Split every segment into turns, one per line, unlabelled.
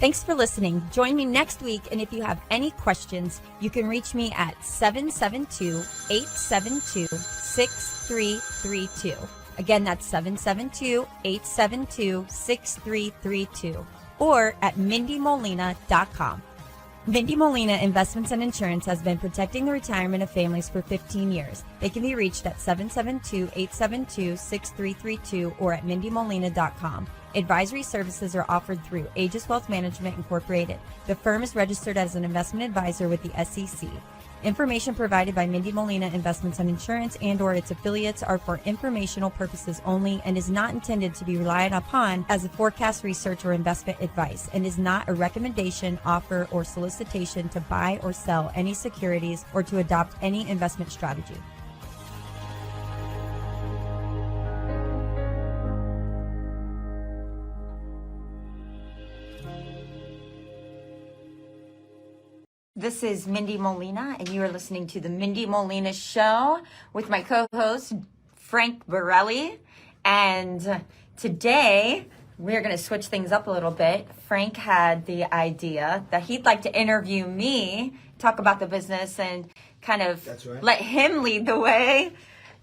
Thanks for listening. Join me next week, and if you have any questions, you can reach me at 772-872-6332. Again, that's 772-872-6332, or at mindiemolina.com. Mindie Molina Investments and Insurance has been protecting the retirement of families for 15 years. They can be reached at 772-872-6332 or at mindiemolina.com. Advisory services are offered through Aegis Wealth Management Incorporated. The firm is registered as an investment advisor with the SEC. Information provided by Mindie Molina Investments and Insurance and or its affiliates are for informational purposes only and is not intended to be relied upon as a forecast, research, or investment advice, and is not a recommendation, offer, or solicitation to buy or sell any securities or to adopt any investment strategy. This is Mindie Molina, and you are listening to the Mindie Molina Show with my co-host, Frank Borelli. And today, we're going to switch things up a little bit. Frank had the idea that he'd like to interview me, talk about the business, and kind of let him lead the way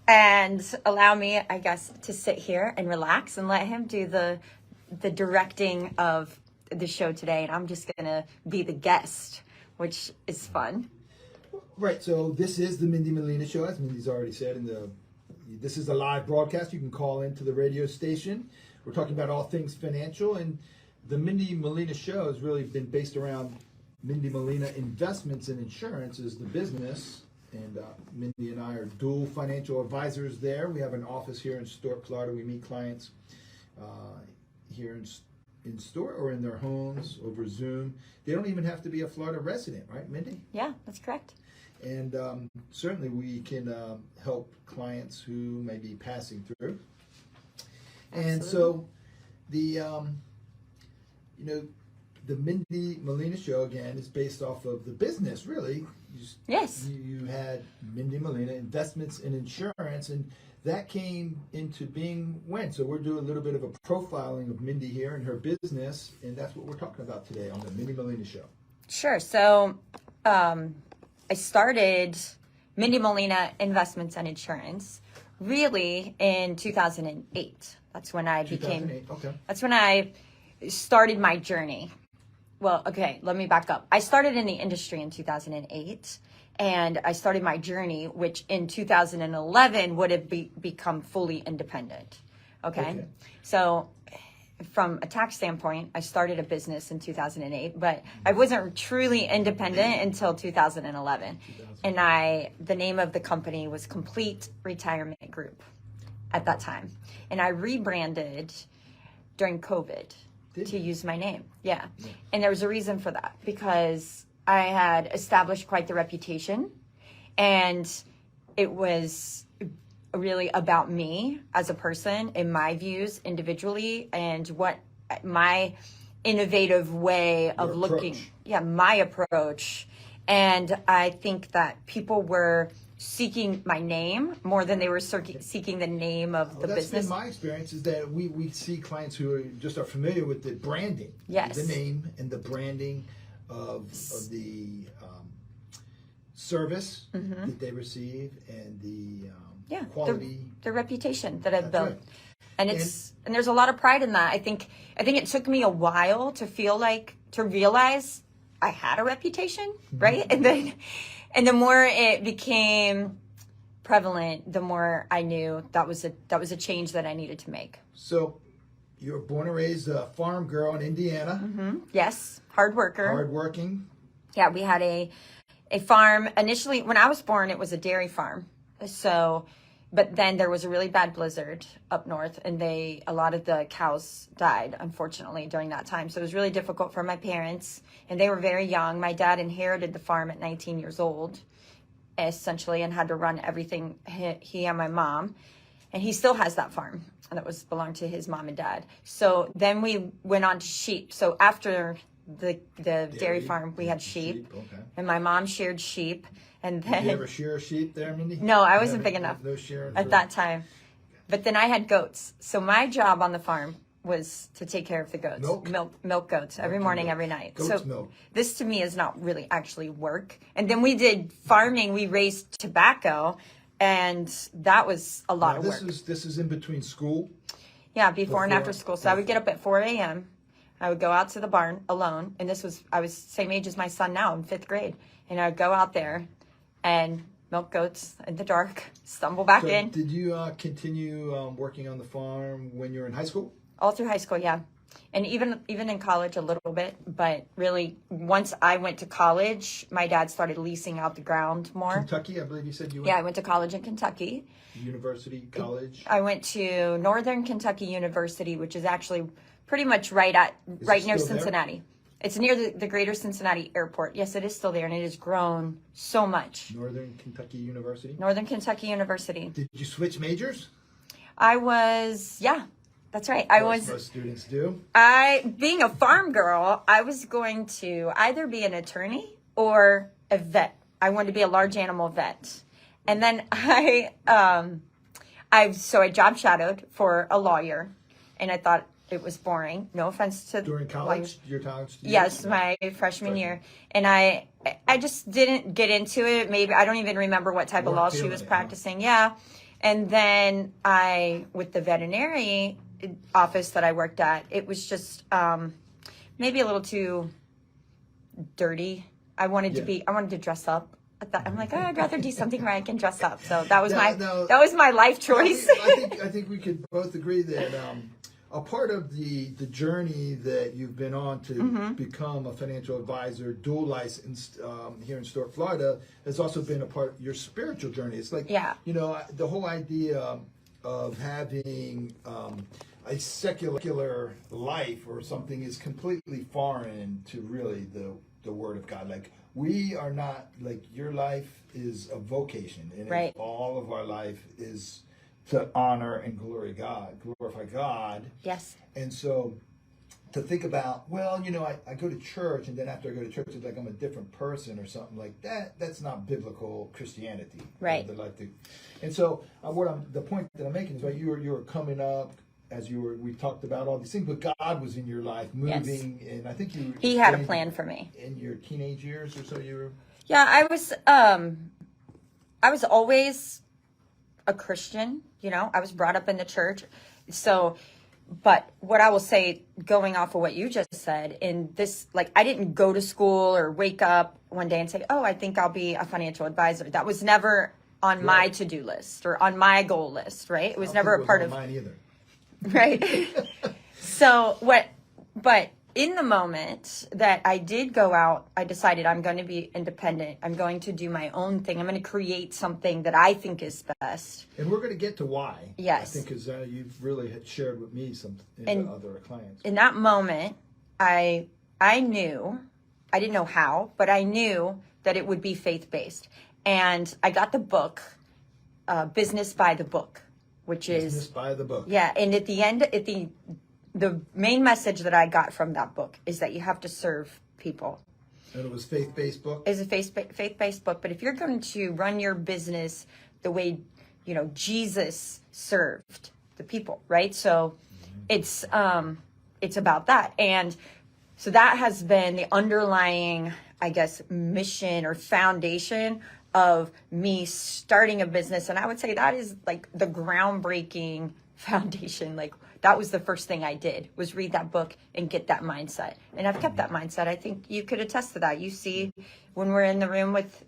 and allow me, I guess, to sit here and relax and let him do the directing of the show today. And I'm just going to be the guest, which is fun.
Right, so this is the Mindie Molina Show, as Mindie's already said. This is a live broadcast. You can call into the radio station. We're talking about all things financial, and the Mindie Molina Show has really been based around Mindie Molina Investments and Insurance is the business, and Mindie and I are dual financial advisors there. We have an office here in Stuart, Florida. We meet clients here in store or in their homes over Zoom. They don't even have to be a Florida resident, right, Mindie?
Yeah, that's correct.
And certainly we can help clients who may be passing through.
Absolutely.
And so the Mindie Molina Show, again, is based off of the business, really.
Yes.
You had Mindie Molina Investments and Insurance, and that came into being when? So we're doing a little bit of a profiling of Mindie here and her business, and that's what we're talking about today on the Mindie Molina Show.
Sure. So I started Mindie Molina Investments and Insurance really in 2008. That's when I became, that's when I started my journey. Well, okay, let me back up. I started in the industry in 2008. And I started my journey, which in 2011 would have become fully independent. Okay? So from a tax standpoint, I started a business in 2008, but I wasn't truly independent until 2011. And the name of the company was Complete Retirement Group at that time. And I rebranded during COVID to use my name. Yeah. And there was a reason for that, because I had established quite the reputation, and it was really about me as a person and my views individually and what my innovative way of looking, my approach. And I think that people were seeking my name more than they were seeking the name of the business.
That's been my experience, is that we see clients who are familiar with the branding, the name and the branding of the service that they receive and the quality,
the reputation that I've built, and there's a lot of pride in that. I think it took me a while to realize I had a reputation, right? And the more it became prevalent, the more I knew that was a change that I needed to make.
So you were born and raised a farm girl in Indiana.
Yes, hard worker.
Hardworking. Yeah,
we had a farm. Initially, when I was born, it was a dairy farm. So, but then there was a really bad blizzard up north, and a lot of the cows died, unfortunately, during that time. So it was really difficult for my parents, and they were very young. My dad inherited the farm at 19 years old, essentially, and had to run everything, he and my mom. And he still has that farm, and that belonged to his mom and dad. So then we went on to sheep. So after the dairy farm, we had sheep. And my mom sheared sheep. And then,
did you ever shear a sheep there, Mindie?
No, I wasn't big enough
no shearing
at that time. But then I had goats. So my job on the farm was to take care of the goats.
Milk
goats every morning, every night.
Goat's milk.
This to me is not really actually work. And then we did farming. We raised tobacco, and that was a lot of work.
This is in between school?
Yeah, before and after school. So I would get up at 4 a.m. I would go out to the barn alone. And I was same age as my son now in 5th grade. And I would go out there and milk goats in the dark, stumble back in.
Did you continue working on the farm when you were in high school?
All through high school, yeah. And even in college a little bit. But really, once I went to college, my dad started leasing out the ground more.
Kentucky, I believe you said you went?
Yeah, I went to college in Kentucky.
University, college?
I went to Northern Kentucky University, which is actually pretty much right near Cincinnati. It's near the greater Cincinnati airport. Yes, it is still there, and it has grown so much.
Northern Kentucky University?
Northern Kentucky University.
Did you switch majors?
Yeah, that's right.
Most students do.
Being a farm girl, I was going to either be an attorney or a vet. I wanted to be a large animal vet. And then I job shadowed for a lawyer, and I thought it was boring. No offense to
during college, your college years?
Yes, my freshman year, and I just didn't get into it. Maybe I don't even remember what type of law she was practicing. Yeah, and then with the veterinary office that I worked at, it was just maybe a little too dirty. I wanted to dress up. I'm like, I'd rather do something where I can dress up. So that was my life choice.
I think we could both agree that a part of the journey that you've been on to become a financial advisor, dual licensed here in Stuart, Florida, has also been a part of your spiritual journey. It's like, the whole idea of having a secular life or something is completely foreign to really the Word of God. Like, we are not, like, your life is a vocation, and all of our life is to honor and glorify God.
Yes.
And so to think about, I go to church, and then after I go to church, it's like I'm a different person or something like that. That's not biblical Christianity.
Right.
And so the point that I'm making is, right, you were coming up as we talked about all these things, but God was in your life moving, and I think He
had a plan for me.
In your teenage years or so, you were.
Yeah, I was always a Christian. I was brought up in the church. So, but what I will say, going off of what you just said, in this, like, I didn't go to school or wake up one day and say, I think I'll be a financial advisor. That was never on my to-do list or on my goal list, right? It was never a part of
mine either.
Right. But in the moment that I did go out, I decided I'm going to be independent. I'm going to do my own thing. I'm going to create something that I think is best.
And we're going to get to why.
Yes.
I think because you've really had shared with me some other clients.
In that moment, I knew, I didn't know how, but I knew that it would be faith-based. And I got the book, Business by the Book, which is
Business by the Book.
Yeah, and at the end, the main message that I got from that book is that you have to serve people.
And it was faith-based book?
It's a faith-based book, but if you're going to run your business the way, Jesus served the people, right? So it's about that. And so that has been the underlying, I guess, mission or foundation of me starting a business. And I would say that is like the groundbreaking foundation. Like, that was the first thing I did, was read that book and get that mindset. And I've kept that mindset. I think you could attest to that. You see, when we're in the room with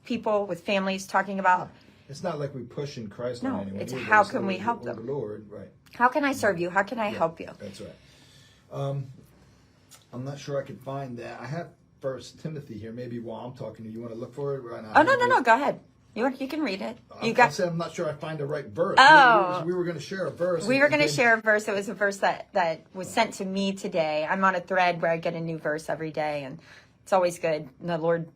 people, with families talking about.
It's not like we push in Christ on anyone.
It's how can we help them?
The Lord, right.
How can I serve you? How can I help you?
That's right. I'm not sure I can find that. I have 1 Timothy here. Maybe while I'm talking to you, want to look for it right now?
Oh, no. Go ahead. You can read it.
I said I'm not sure I find the right verse.
Oh.
We were going to share a verse.
We were going to share a verse. It was a verse that was sent to me today. I'm on a thread where I get a new verse every day, and it's always good. And the Lord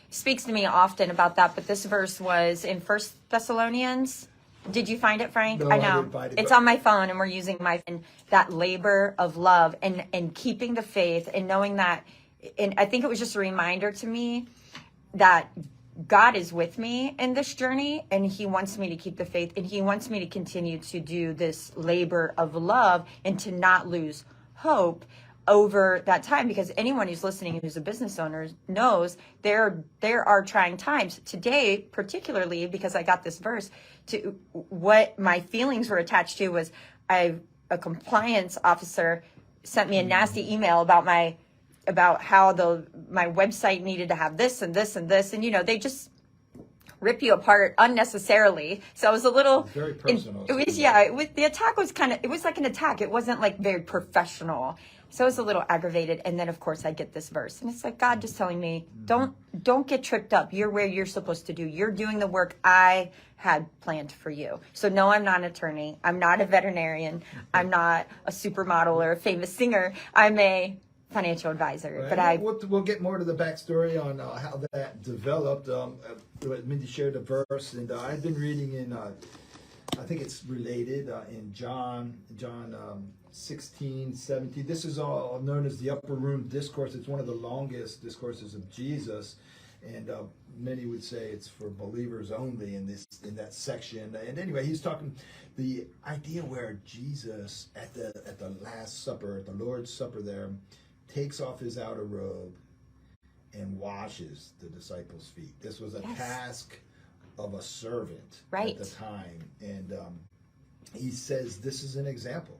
speaks to me often about that. But this verse was in 1 Thessalonians. Did you find it, Frank?
No,
I know.
I didn't find it,
it's on my phone, and we're using my phone. That labor of love and keeping the faith and knowing that. And I think it was just a reminder to me that God is with me in this journey, and he wants me to keep the faith, and he wants me to continue to do this labor of love and to not lose hope over that time, because anyone who's listening who's a business owner knows there are trying times. Today, particularly because I got this verse, to what my feelings were attached to was a compliance officer sent me a nasty email about how my website needed to have this and this and this, and they just rip you apart unnecessarily. So I was a little
very personal.
The attack was it was like an attack. It wasn't like very professional. So I was a little aggravated. And then of course I get this verse, and it's like God just telling me, don't get tripped up. You're where you're supposed to do. You're doing the work I had planned for you. So no, I'm not an attorney. I'm not a veterinarian. I'm not a supermodel or a famous singer. I'm a financial advisor.
Right. But we'll get more to the backstory on how that developed. Mindie shared a verse, and I've been reading in, I think it's related, in John 16, 17. This is all known as the Upper Room Discourse. It's one of the longest discourses of Jesus, and many would say it's for believers only in that section. And anyway, he's talking the idea where Jesus at the Last Supper, at the Lord's Supper there, takes off his outer robe and washes the disciples' feet. This was a task of a servant at the time. And he says this is an example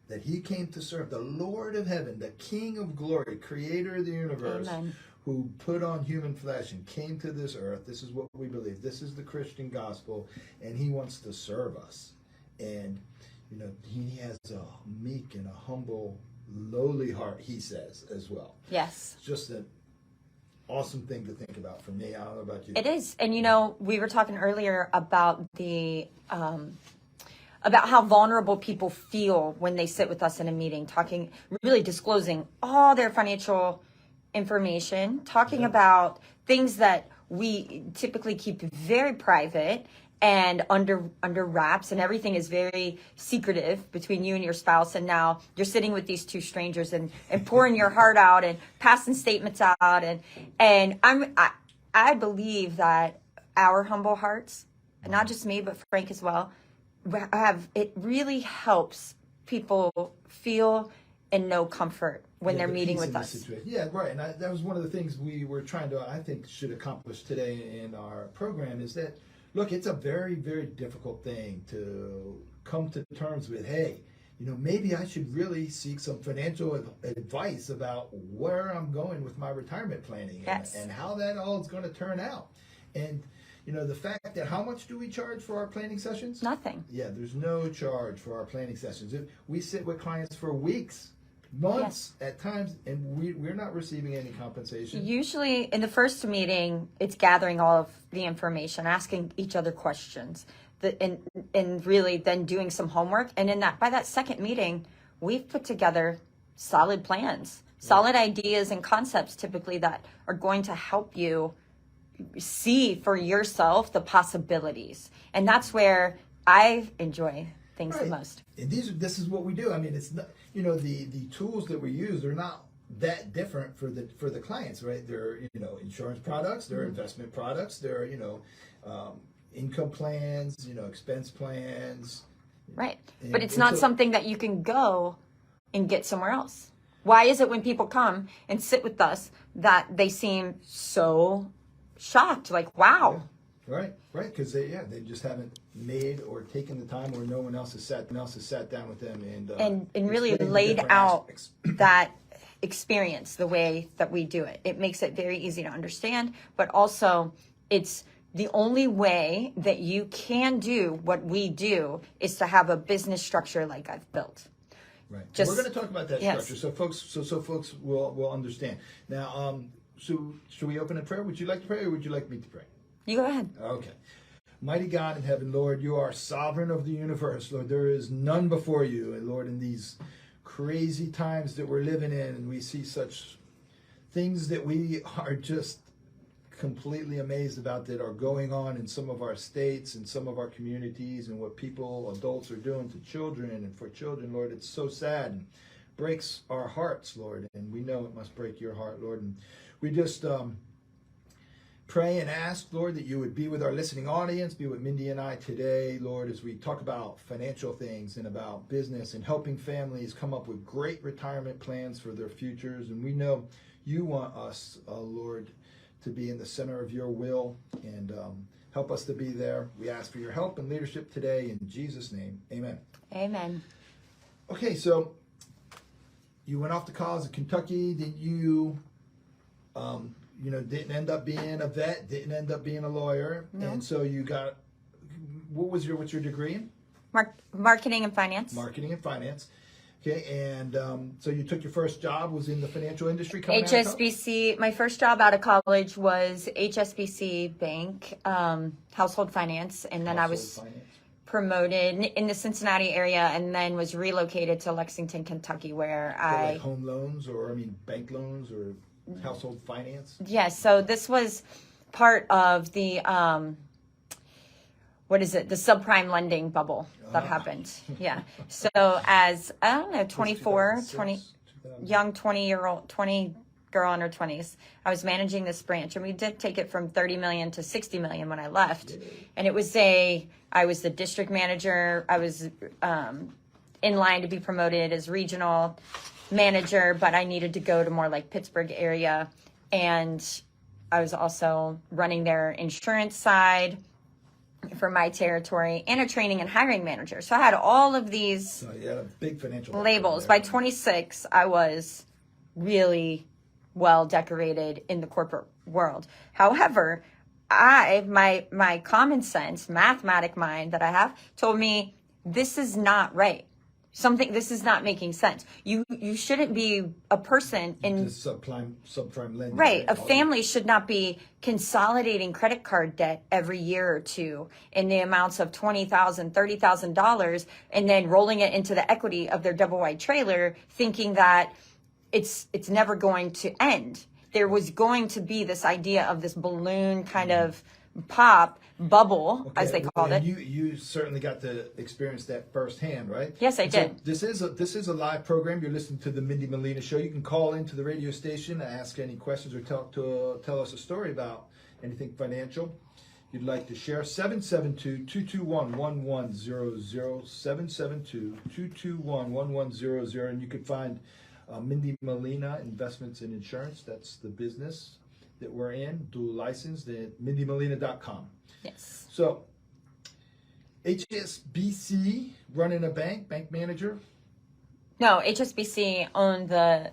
that he came to serve the Lord of heaven, the King of glory, creator of the universe, who put on human flesh and came to this earth. This is what we believe. This is the Christian gospel, and he wants to serve us. And, he has a meek and a humble, lowly heart, he says, as well.
Yes.
It's just an awesome thing to think about for me. I don't know about you.
It is. And we were talking earlier about about how vulnerable people feel when they sit with us in a meeting, really disclosing all their financial information, talking about things that we typically keep very private and under wraps, and everything is very secretive between you and your spouse. And now you're sitting with these two strangers and pouring your heart out and passing statements out. And I believe that our humble hearts, and not just me, but Frank as well, it really helps people feel and know comfort when they're meeting with us.
Yeah, right. And that was one of the things we were trying to, I think, should accomplish today in our program, is that, look, it's a very, very difficult thing to come to terms with. Hey, maybe I should really seek some financial advice about where I'm going with my retirement planning and how that all is going to turn out. And the fact that, how much do we charge for our planning sessions?
Nothing.
Yeah, there's no charge for our planning sessions. We sit with clients for weeks, months at times, and we're not receiving any compensation.
Usually in the first meeting, it's gathering all of the information, asking each other questions, and really then doing some homework. And by that second meeting, we've put together solid plans, solid ideas and concepts typically that are going to help you see for yourself the possibilities. And that's where I enjoy things the most.
And this is what we do. I mean, it's not, the tools that we use are not that different for the clients, right? They're, insurance products, they're investment products, they're, income plans, expense plans.
Right. But it's not something that you can go and get somewhere else. Why is it when people come and sit with us that they seem so shocked, like, wow?
Right, because they just haven't made or taken the time, or no one else has sat down with them and
really laid out that experience the way that we do it. It makes it very easy to understand, but also it's the only way that you can do what we do is to have a business structure like I've built.
Right. We're going to talk about that structure, so folks will understand. Now, so should we open in prayer? Would you like to pray, or would you like me to pray?
You go ahead.
Okay. Mighty God in heaven, Lord, you are sovereign of the universe. Lord, there is none before you. And Lord, in these crazy times that we're living in, and we see such things that we are just completely amazed about that are going on in some of our states and some of our communities, and what adults are doing to children and for children, Lord, it's so sad and breaks our hearts, Lord. And we know it must break your heart, Lord. And we just pray and ask, Lord, that you would be with our listening audience, be with Mindie and I today, Lord, as we talk about financial things and about business and helping families come up with great retirement plans for their futures. And we know you want us, Lord, to be in the center of your will, and help us to be there. We ask for your help and leadership today in Jesus' name. Amen.
Amen.
Okay, so you went off to college in Kentucky. Did you, didn't end up being a vet, didn't end up being a lawyer.
No.
And so you got, what's your degree in?
Marketing and finance.
Marketing and finance. Okay, and so you took your first job, was in the financial industry coming out of college?
HSBC. My first job out of college was HSBC Bank, household finance, and then I was promoted in the Cincinnati area, and then was relocated to Lexington, Kentucky, where
like home loans, or bank loans, or household finance.
Yes. So this was part of the the subprime lending bubble that happened. Yeah. So as, I don't know, 24, 20, young 20 girl in her 20s, I was managing this branch, and we did take it from 30 million to 60 million when I left. And it was I was the district manager. I was in line to be promoted as regional manager, but I needed to go to more like Pittsburgh area. And I was also running their insurance side for my territory, and a training and hiring manager. So I had all of these
So you had a big financial
labels. By 26, I was really well decorated in the corporate world. However, my common sense, mathematic mind that I have told me this is not right. This is not making sense. You shouldn't be a person in
subprime lending.
Right. A family should not be consolidating credit card debt every year or two in the amounts of $20,000, $30,000, and then rolling it into the equity of their double wide trailer, thinking that it's never going to end. There was going to be this idea of this balloon kind of pop bubble, as they called it.
You certainly got to experience that firsthand, right?
Yes, I did.
So this is a live program. You're listening to the Mindie Molina Show. You can call into the radio station and ask any questions, or tell us a story about anything financial you'd like to share. 772-221-1100, 772-221-1100, and you can find Mindie Molina Investments and Insurance. That's the business that we're in, dual licensed at mindiemolina.com.
Yes.
So, HSBC running a bank manager?
No, HSBC owned the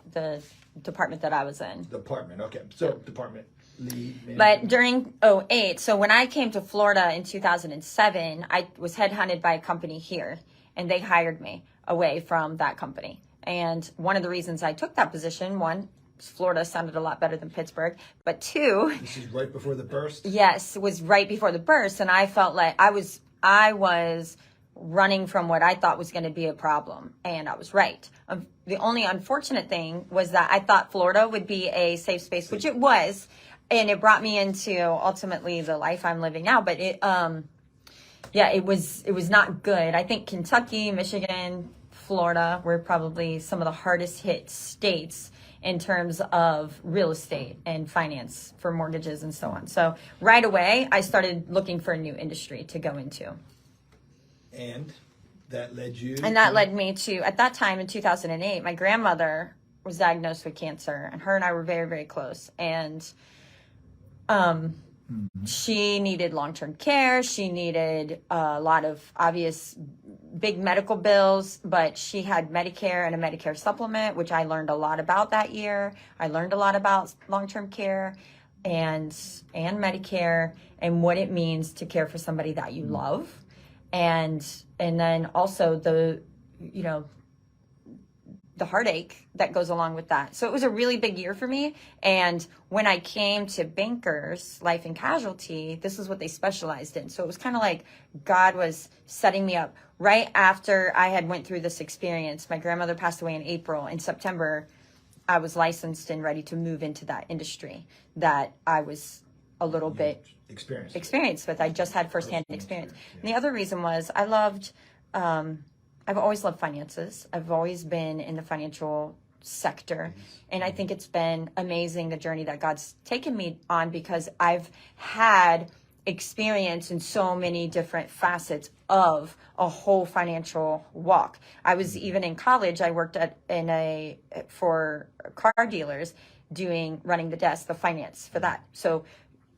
department that I was in.
Department, okay. So, department lead manager.
But during 2008, so when I came to Florida in 2007, I was headhunted by a company here, and they hired me away from that company. And one of the reasons I took that position, one, Florida sounded a lot better than Pittsburgh, but two,
this is right before the burst.
Yes, it was right before the burst, and I felt like I was running from what I thought was going to be a problem, and I was right. The only unfortunate thing was that I thought Florida would be a safe space, which it was, and it brought me into ultimately the life I'm living now. But it was not good. I think Kentucky, Michigan, Florida were probably some of the hardest hit states in terms of real estate and finance for mortgages and so on. So right away, I started looking for a new industry to go into.
And that led you?
And that led me to, at that time in 2008, my grandmother was diagnosed with cancer, and her and I were very, very close. And she needed long-term care. She needed a lot of obvious big medical bills, but she had Medicare and a Medicare supplement, which I learned a lot about that year. I learned a lot about long-term care and Medicare and what it means to care for somebody that you love. And then also the heartache that goes along with that. So it was a really big year for me. And when I came to Bankers Life and Casualty, this is what they specialized in. So it was kind of like God was setting me up. Right after I had went through this experience, my grandmother passed away in April. In September, I was licensed and ready to move into that industry that I was a little bit experienced with. I just had firsthand experience.
Yeah.
And the other reason was I've always loved finances. I've always been in the financial sector. And I think it's been amazing, the journey that God's taken me on, because I've had experience in so many different facets of a whole financial walk. I was even in college, I worked for car dealers running the desk, the finance for that. So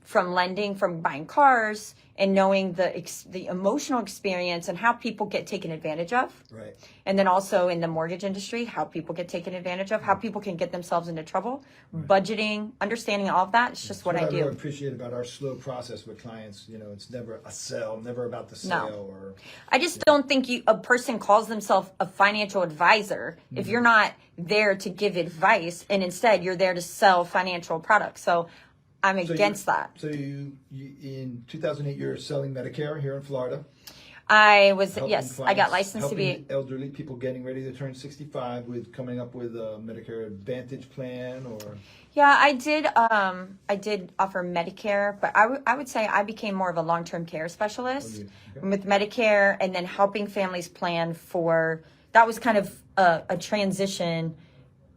from lending, from buying cars, and knowing the emotional experience and how people get taken advantage of.
Right.
And then also in the mortgage industry, how people get taken advantage of, how people can get themselves into trouble, budgeting, understanding all of that. It's just what I do.
I really appreciate about our slow process with clients. You know, it's never a sell, never about the sale. Or
I just don't think a person calls themselves a financial advisor if you're not there to give advice, and instead you're there to sell financial products. So I'm against that.
So you in 2008, you're selling Medicare here in Florida.
I was,
Helping
yes,
clients,
I got licensed to
helping
be.
elderly people getting ready to turn 65 with coming up with a Medicare Advantage plan, or
Yeah, I did offer Medicare, but I would say I became more of a long-term care specialist with Medicare, and then helping families plan for, that was kind of a transition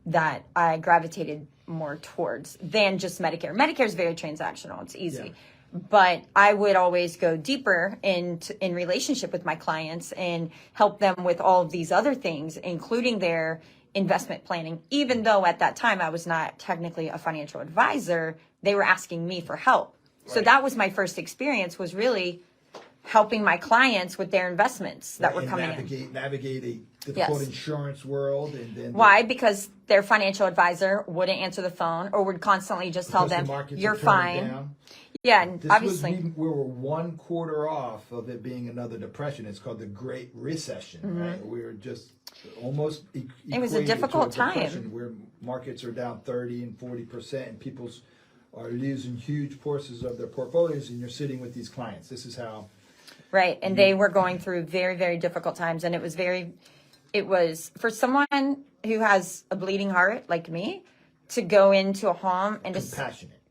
that I gravitated more towards than just Medicare. Medicare is very transactional. It's easy.
Yeah.
But I would always go deeper in relationship with my clients and help them with all of these other things, including their investment planning. Even though at that time I was not technically a financial advisor, they were asking me for help. Right. So that was my first experience, was really helping my clients with their investments that were coming in.
Navigate a difficult insurance world. And then
why? Because their financial advisor wouldn't answer the phone, or would constantly just tell them, you're fine. Yeah, and obviously.
We were 1 quarter off of it being another depression. It's called the Great Recession, right? We were just almost
it was a difficult time.
Where markets are down 30 and 40%, and people are losing huge portions of their portfolios, and you're sitting with these clients. This is how.
Right, and they were going through very, very difficult times, and it was for someone who has a bleeding heart like me to go into a home and just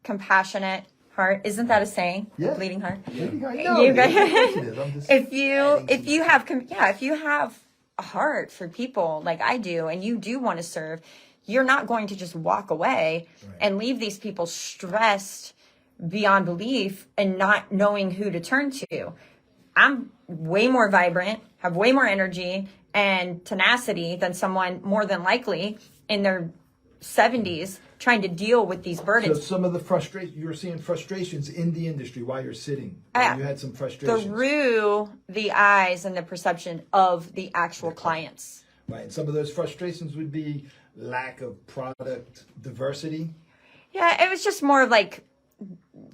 compassionate heart. Isn't that a saying?
Yeah.
A bleeding heart.
Bleeding heart. No,
if you have a heart for people like I do, and you do want to serve, you're not going to just walk away and leave these people stressed beyond belief and not knowing who to turn to. I'm way more vibrant, have way more energy and tenacity than someone more than likely in their 70s trying to deal with these burdens.
So some of the frustration, you're seeing frustrations in the industry while you're sitting. You had some frustrations.
Through the eyes and the perception of the actual clients.
Right. And some of those frustrations would be lack of product diversity.
Yeah, it was just more like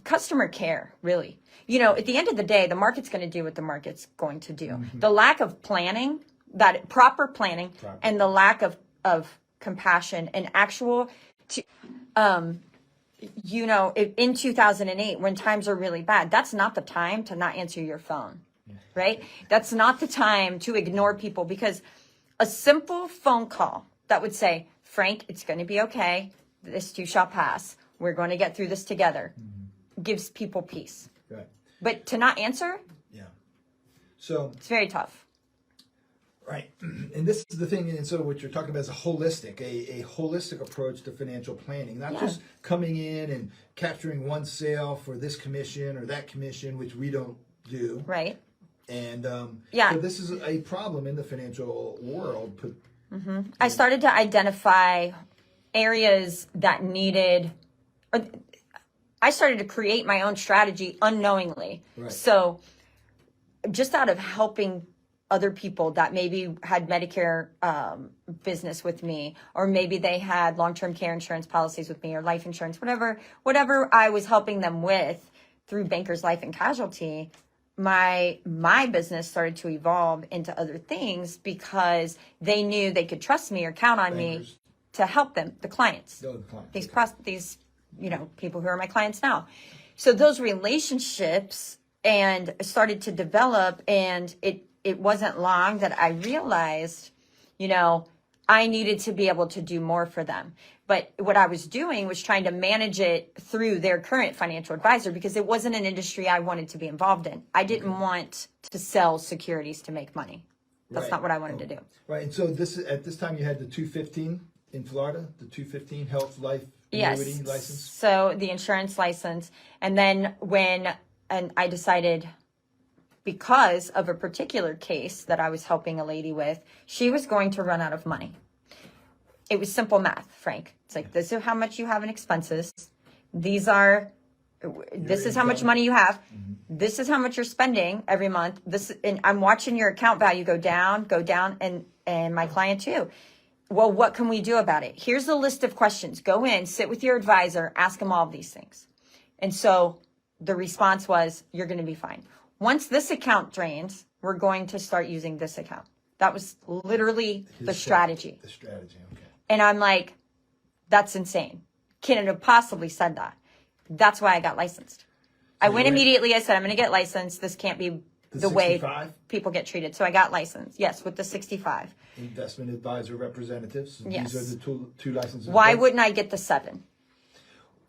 customer care, really. You know, at the end of the day, the market's going to do what the market's going to do. The lack of planning, that proper planning, and the lack of compassion and actual, you know, in 2008, when times are really bad, that's not the time to not answer your phone, right? That's not the time to ignore people, because a simple phone call that would say, Frank, it's going to be okay. This too shall pass. We're going to get through this together. Gives people peace.
Right.
But to not answer,
so
it's very tough.
Right. And this is the thing, and so what you're talking about is a holistic approach to financial planning, not just coming in and capturing one sale for this commission or that commission, which we don't do.
Right.
And so this is a problem in the financial world.
I started to identify areas that needed, I started to create my own strategy unknowingly. Right. So just out of helping other people that maybe had Medicare business with me, or maybe they had long-term care insurance policies with me, or life insurance, whatever I was helping them with through Bankers Life and Casualty, my business started to evolve into other things, because they knew they could trust me or count on me to help them, the clients, these you know, people who are my clients now. So those relationships and started to develop, and it wasn't long that I realized, you know, I needed to be able to do more for them. But what I was doing was trying to manage it through their current financial advisor, because it wasn't an industry I wanted to be involved in. I didn't want to sell securities to make money. That's not what I wanted to do.
Right. And so at this time you had the 215 in Florida, the 215 health life
Yes.
annuity license?
So the insurance license. And then and I decided, because of a particular case that I was helping a lady with, she was going to run out of money. It was simple math, Frank. It's like, this is how much you have in expenses. This is how much money you have. Mm-hmm. This is how much you're spending every month. And I'm watching your account value go down, and my client too. Well, what can we do about it? Here's a list of questions. Go in, sit with your advisor, ask them all of these things. And so the response was, you're going to be fine. Once this account drains, we're going to start using this account. That was literally the strategy.
The strategy, okay.
And I'm like, that's insane. Couldn't have possibly said that. That's why I got licensed. I went immediately. I said, I'm going to get licensed. This can't be the way people get treated. So I got licensed. Yes, with the 65.
Investment advisor representatives.
Yes.
These are the two licenses.
Why wouldn't I get the 7?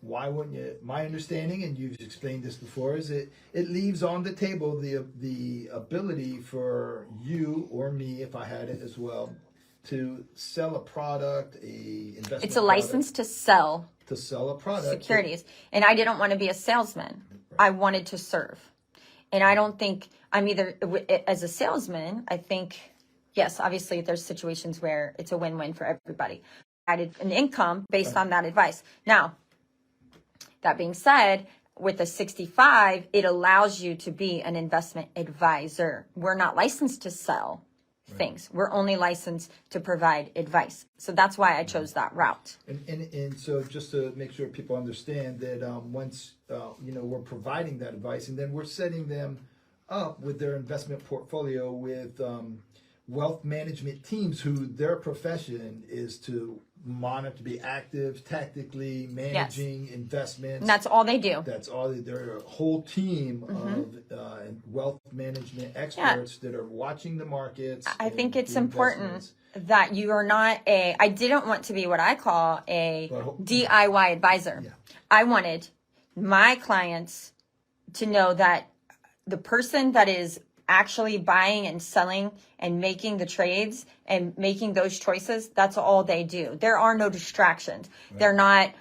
Why wouldn't you? My understanding, and you've explained this before, is it leaves on the table the ability for you or me, if I had it as well, to sell a product, investment.
It's a license to sell
a product,
securities. And I didn't want to be a salesman. Right. I wanted to serve. And I don't think I'm either, as a salesman, I think, yes, obviously there's situations where it's a win-win for everybody. I added an income based on that advice. Now, that being said, with a 65, it allows you to be an investment advisor. We're not licensed to sell things. We're only licensed to provide advice. So that's why I chose that route.
And so just to make sure people understand that once we're providing that advice, and then we're setting them up with their investment portfolio with wealth management teams who their profession is to monitor, to be active, tactically managing investments.
And that's all they do.
That's all. They're a whole team of wealth management experts that are watching the markets.
I think it's important that you are not I didn't want to be what I call a DIY advisor. Yeah. I wanted my clients to know that the person that is actually buying and selling and making the trades and making those choices, that's all they do. There are no distractions. Right. They're not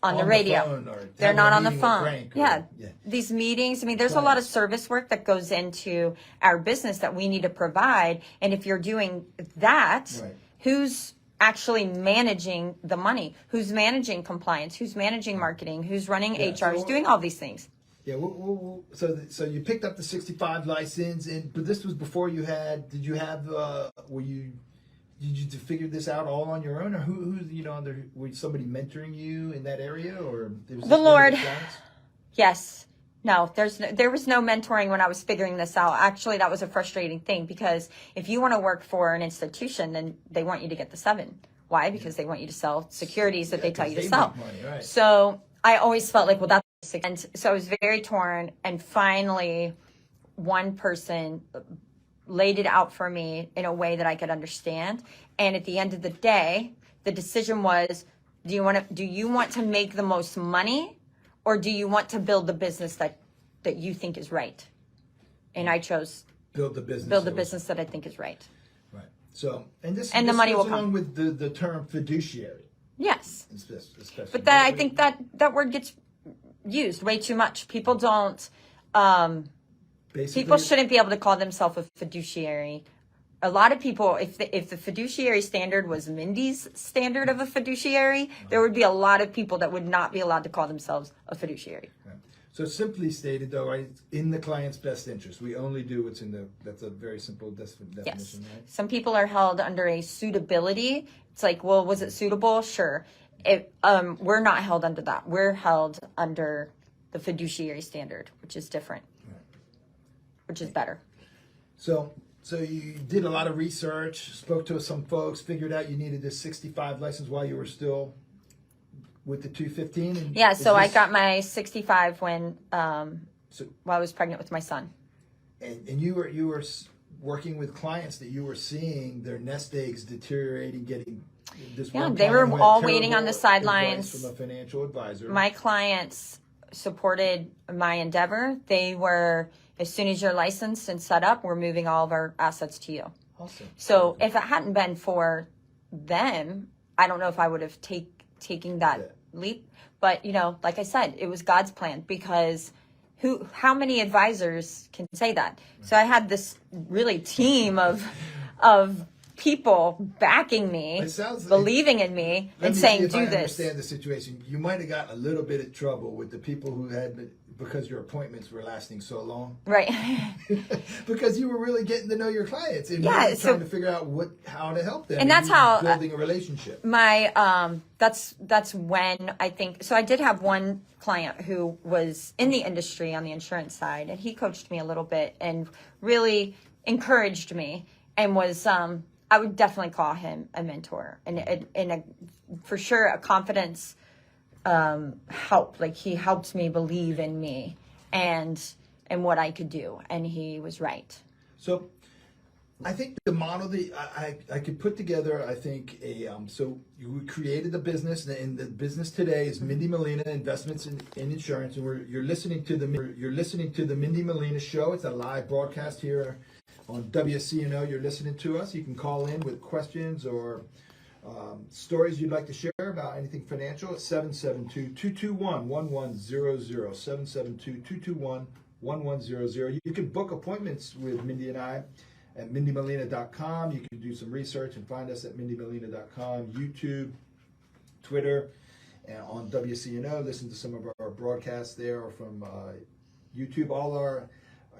on the radio. They're not on the phone. Yeah. These meetings, I mean, there's a lot of service work that goes into our business that we need to provide. And if you're doing that, who's actually managing the money? Who's managing compliance? Who's managing marketing? Who's running HR? Who's doing all these things?
Yeah, so you picked up the 65 license, but this was before you had. Did you have? Did you figure this out all on your own, or was somebody mentoring you in that area, or
the Lord? Yes. No, there was no mentoring when I was figuring this out. Actually, that was a frustrating thing, because if you want to work for an institution, then they want you to get the 7. Why? Because they want you to sell securities that they tell you to sell. Money, right. So I always felt like, well, that's. And so I was very torn, and finally one person laid it out for me in a way that I could understand. And at the end of the day, the decision was, do you want to make the most money, or do you want to build the business that you think is right? And I chose build the business that I think is right.
Right. So and this
the money will
come
come
with the term fiduciary.
Yes.
Especially.
But I think that word gets used way too much. People don't. People shouldn't be able to call themselves a fiduciary. A lot of people, if the fiduciary standard was Mindie's standard of a fiduciary, there would be a lot of people that would not be allowed to call themselves a fiduciary.
Right. So simply stated, though, right, in the client's best interest, we only do what's that's a very simple definition,
yes.
Right?
Some people are held under a suitability. It's like, well, was it suitable? Sure. We're not held under that. We're held under the fiduciary standard, which is different, which is better. So you did a lot of research, spoke to some folks, figured out you needed this 65 license while you were still with the 215. And so I got my 65 when while I was pregnant with my son. And you were working with clients that you were seeing their nest eggs deteriorating, getting. They were all waiting on the sidelines from a financial advisor. My clients supported my endeavor. They were, as soon as you're licensed and set up, we're moving all of our assets to you. Awesome. So if it hadn't been for them, I don't know if I would have taken that leap. But, you know, like I said, it was God's plan, because how many advisors can say that? So I had this really team of people backing me, believing in me, and saying, do this.
I understand the situation. You might have gotten a little bit of trouble with the people who had, because your appointments were lasting so long.
Right.
Because you were really getting to know your clients and really trying to figure out how to help them.
And that's how
building a relationship.
That's when I think, so I did have one client who was in the industry on the insurance side, and he coached me a little bit and really encouraged me, and was, I would definitely call him a mentor, and for sure a confidence help. Like, he helped me believe in me and what I could do, and he was right.
So I think the model that I could put together, I think so you created the business, and the business today is Mindie Molina Investments in Insurance, and you're listening to the Mindie Molina Show. It's a live broadcast here on WCNO. You're listening to us. You can call in with questions or stories you'd like to share about anything financial at 772-221-1100, 772-221-1100. You can book appointments with Mindie and I at mindiemolina.com. You can do some research and find us at mindiemolina.com, YouTube, Twitter, and on WCNO. Listen to some of our broadcasts there from YouTube. All our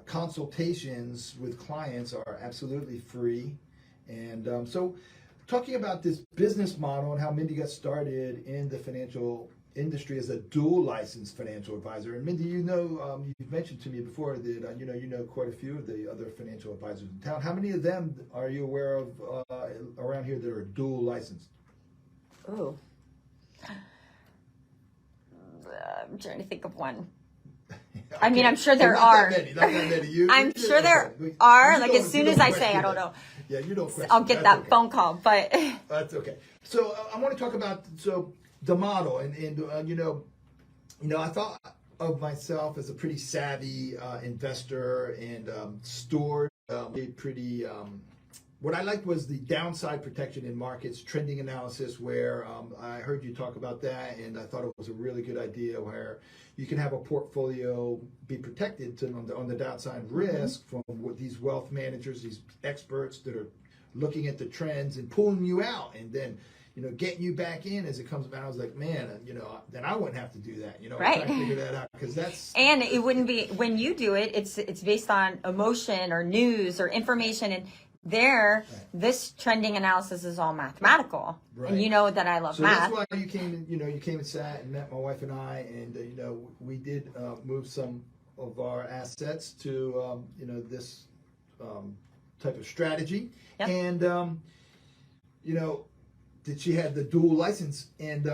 consultations with clients are absolutely free. And so talking about this business model and how Mindie got started in the financial industry as a dual licensed financial advisor. And Mindie, you know, you've mentioned to me before that you know quite a few of the other financial advisors in town. How many of them are you aware of around here that are dual licensed?
Ooh, I'm trying to think of one. Okay. I mean, I'm sure there are.
Not that many.
I'm sure there are. Like, as soon as I say, I don't know.
Yeah, you don't question.
I'll get that phone call, but
that's okay. So I want to talk about the model, and you know, I thought of myself as a pretty savvy investor, and stored pretty. What I liked was the downside protection in markets, trending analysis, where I heard you talk about that, and I thought it was a really good idea, where you can have a portfolio be protected on the downside risk from these wealth managers, these experts that are looking at the trends and pulling you out, and then, you know, getting you back in as it comes about. I was like, man, you know, then I wouldn't have to do that, you know,
right.
Try to figure that out, because that's,
and it wouldn't be, when you do it, it's based on emotion or news or information, and this trending analysis is all mathematical, right. And you know that I love math.
So that's why you came and sat and met my wife and I, and you know, we did move some of our assets to you know, this type of strategy, yep. And you know, that she had the dual license, and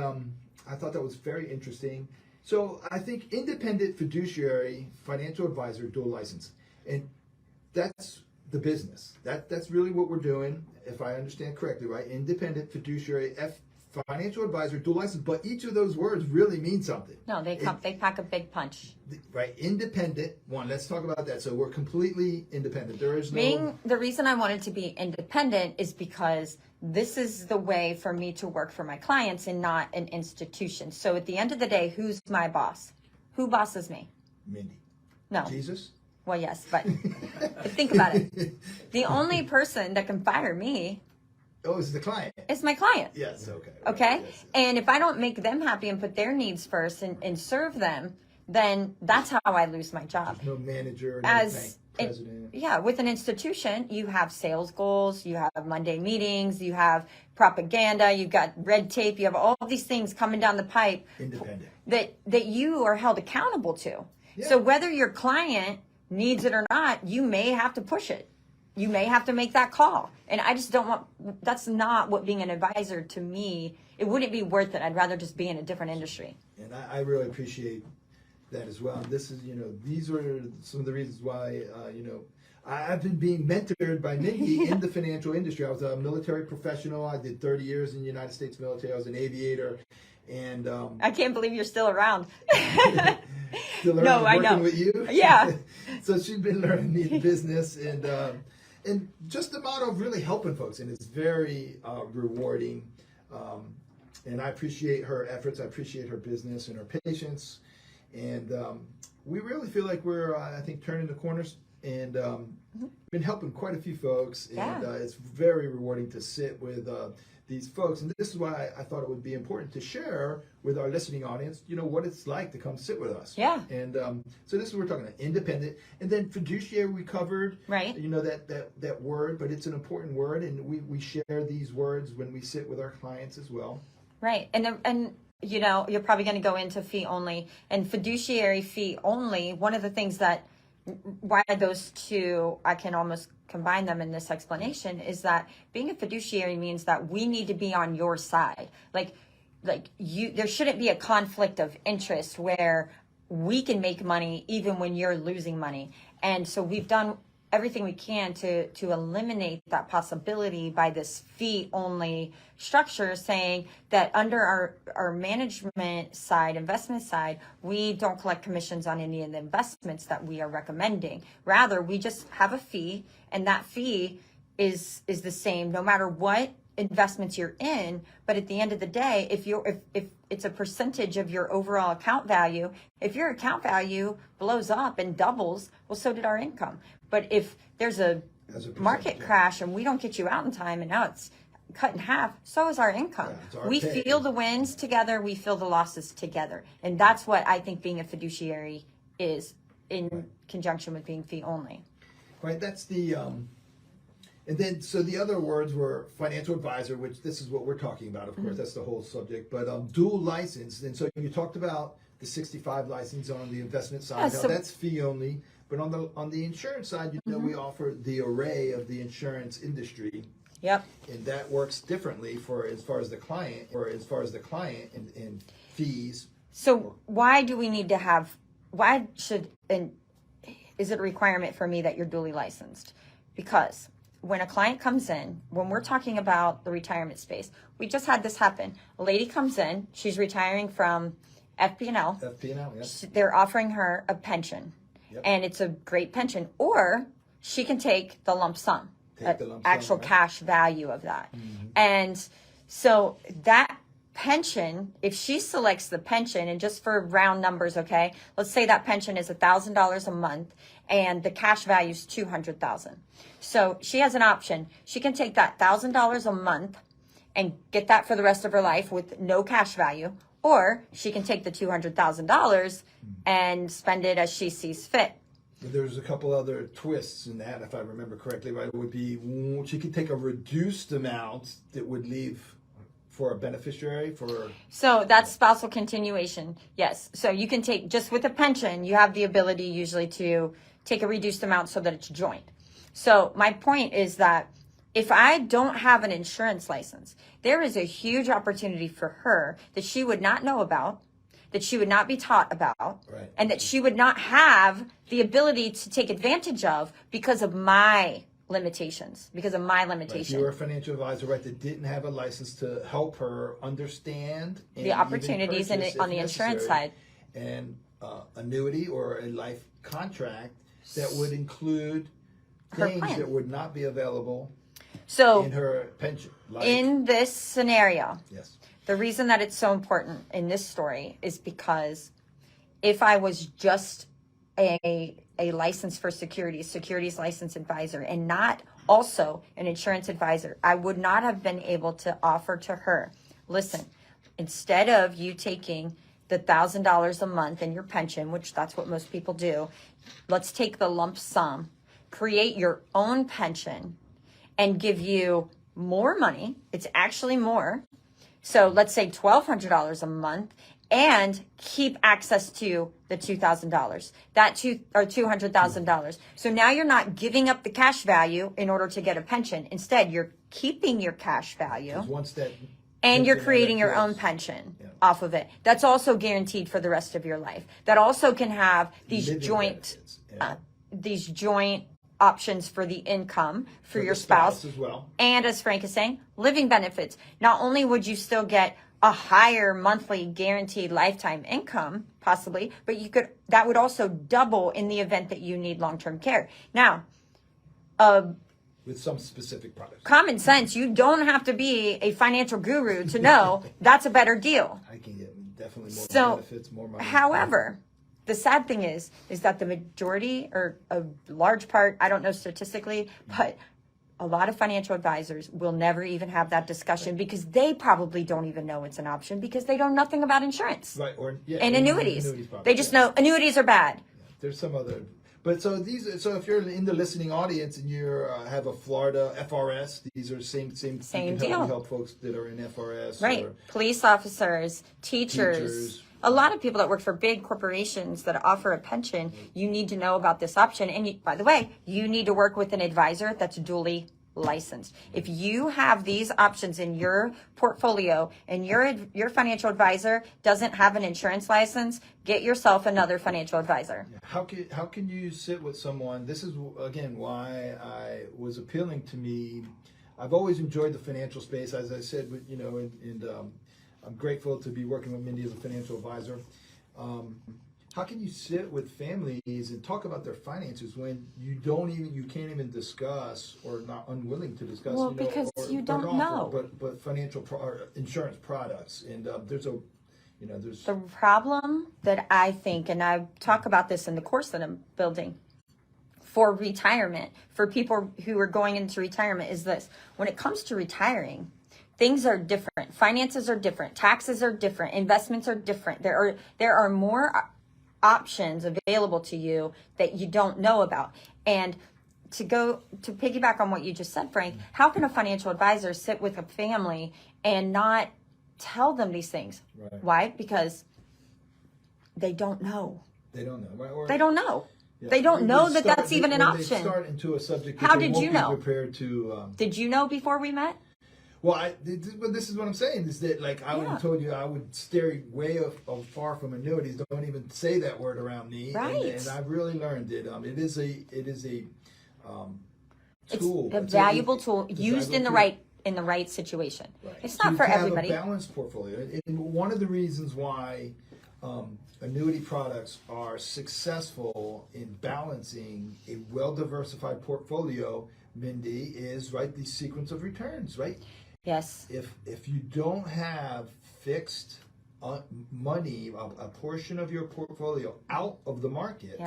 I thought that was very interesting. So I think independent fiduciary financial advisor dual license, and that's the business. That's really what we're doing, if I understand correctly, right? Independent fiduciary financial advisor dual license, but each of those words really mean something.
No, they pack a big punch.
Right, independent. Let's talk about that. So we're completely independent. There is no.
The reason I wanted to be independent is because this is the way for me to work for my clients and not an institution. So at the end of the day, who's my boss? Who bosses me?
Mindie.
No.
Jesus?
Well, yes, but think about it. The only person that can fire me
is the client.
It's my client.
Yes, okay.
Okay?
Right, yes.
And if I don't make them happy and put their needs first and serve them, then that's how I lose my job.
There's no manager, no bank president.
With an institution, you have sales goals, you have Monday meetings, you have propaganda, you've got red tape, you have all of these things coming down the pipe.
Independent.
That you are held accountable to. Yeah. So whether your client needs it or not, you may have to push it. You may have to make that call. And I just don't want, that's not what being an advisor to me, it wouldn't be worth it. I'd rather just be in a different industry.
And I really appreciate that as well. This is, you know, these are some of the reasons why, you know, I've been being mentored by Mindie in the financial industry. I was a military professional. I did 30 years in the United States military. I was an aviator. And
I can't believe you're still around.
Still learning,
no, I
working
know.
with you.
Yeah.
So she's been learning the business, and just the model of really helping folks, and it's very rewarding. And I appreciate her efforts. I appreciate her business and her patience. And we really feel like we're, I think, turning the corners and been helping quite a few folks. And it's very rewarding to sit with these folks. And this is why I thought it would be important to share with our listening audience, what it's like to come sit with us.
Yeah.
And so this is, we're talking about independent. And then fiduciary we covered,
right?
That word, but it's an important word. And we share these words when we sit with our clients as well.
Right. And you're probably going to go into fee only and fiduciary fee only. One of the things why those two, I can almost combine them in this explanation, is that being a fiduciary means that we need to be on your side. There shouldn't be a conflict of interest where we can make money even when you're losing money. And so we've done everything we can to eliminate that possibility by this fee only structure, saying that under our management side, investment side, we don't collect commissions on any of the investments that we are recommending. Rather, we just have a fee, and that fee is the same no matter what investments you're in. But at the end of the day, if it's a percentage of your overall account value, if your account value blows up and doubles, well, so did our income. But if there's a market crash and we don't get you out in time and now it's cut in half, so is our income. We feel the wins together, we feel the losses together. And that's what I think being a fiduciary is in conjunction with being fee only.
Right, that's the, and then, so the other words were financial advisor, which this is what we're talking about, of course, that's the whole subject, but dual license. And so you talked about the 65 license on the investment side, that's fee only. But on the insurance side, we offer the array of the insurance industry.
Yep.
And that works differently as far as the client and fees.
So why do we need to have? Is it a requirement for me that you're duly licensed? Because when a client comes in, when we're talking about the retirement space, we just had this happen. A lady comes in, she's retiring from FP&L.
FP&L, yes.
They're offering her a pension. Yep. And it's a great pension, or she can take the lump sum, actual cash value of that. Mm-hmm. And so that pension, if she selects the pension, and just for round numbers, okay, let's say that pension is $1,000 a month and the cash value is $200,000. So she has an option. She can take that $1,000 a month and get that for the rest of her life with no cash value, or she can take the $200,000 and spend it as she sees fit.
There's a couple other twists in that, if I remember correctly, right? It would be she could take a reduced amount that would leave for a beneficiary
So that's spousal continuation, yes. So you can take, just with a pension, you have the ability usually to take a reduced amount so that it's joint. So my point is that if I don't have an insurance license, there is a huge opportunity for her that she would not know about, that she would not be taught about,
right,
and that she would not have the ability to take advantage of because of my limitations,
Right. If you were a financial advisor, right, that didn't have a license to help her understand
the opportunities on the insurance side.
And annuity or a life contract that would include things that would not be available in her pension.
In this scenario,
yes,
the reason that it's so important in this story is because if I was just a license for securities license advisor, and not also an insurance advisor, I would not have been able to offer to her, listen, instead of you taking the $1,000 a month in your pension, which that's what most people do, let's take the lump sum, create your own pension, and give you more money. It's actually more. So let's say $1,200 a month, and keep access to the $2,000, or $200,000. So now you're not giving up the cash value in order to get a pension. Instead, you're keeping your cash value, and you're creating your own pension off of it. That's also guaranteed for the rest of your life. That also can have these joint options for the income for your spouse
as well.
And as Frank is saying, living benefits. Not only would you still get a higher monthly guaranteed lifetime income, possibly, but that would also double in the event that you need long-term care. Now,
with some specific products.
Common sense. You don't have to be a financial guru to know that's a better deal.
I can get definitely more benefits, more money.
However, the sad thing is that the majority or a large part, I don't know statistically, but a lot of financial advisors will never even have that discussion because they probably don't even know it's an option because they know nothing about insurance.
Right,
and annuities.
Products,
they just know annuities are bad.
Yeah, there's some other, but so if you're in the listening audience and you have a Florida FRS, these are same
deal.
Help folks that are in FRS.
Right,
or
police officers, teachers. A lot of people that work for big corporations that offer a pension, you need to know about this option. And by the way, you need to work with an advisor that's duly licensed. If you have these options in your portfolio and your financial advisor doesn't have an insurance license, get yourself another financial advisor.
How can you sit with someone? This is again why I was appealing to me. I've always enjoyed the financial space, as I said, I'm grateful to be working with Mindie as a financial advisor. How can you sit with families and talk about their finances when you can't even discuss or not unwilling to discuss?
Well, because you don't know.
But financial insurance products, and there's the
problem that I think, and I talk about this in the course that I'm building for retirement, for people who are going into retirement, is this: when it comes to retiring, things are different. Finances are different. Taxes are different. Investments are different. There are more options available to you that you don't know about. And to piggyback on what you just said, Frank, how can a financial advisor sit with a family and not tell them these things?
Right.
Why? Because they don't know.
They don't know. Right?
They don't know.
Yeah.
They don't know that that's even an option.
They start into a subject.
How did you know?
Prepared to.
Did you know before we met?
Well, this is what I'm saying, is that I would have told you I would stay way far from annuities. Don't even say that word around me.
Right.
And I've really learned it. It is a tool.
It's a valuable tool used in the right situation.
Right.
It's not for everybody.
Have a balanced portfolio. And one of the reasons why annuity products are successful in balancing a well-diversified portfolio, Mindie, is the sequence of returns, right?
Yes.
If you don't have fixed money, a portion of your portfolio out of the market,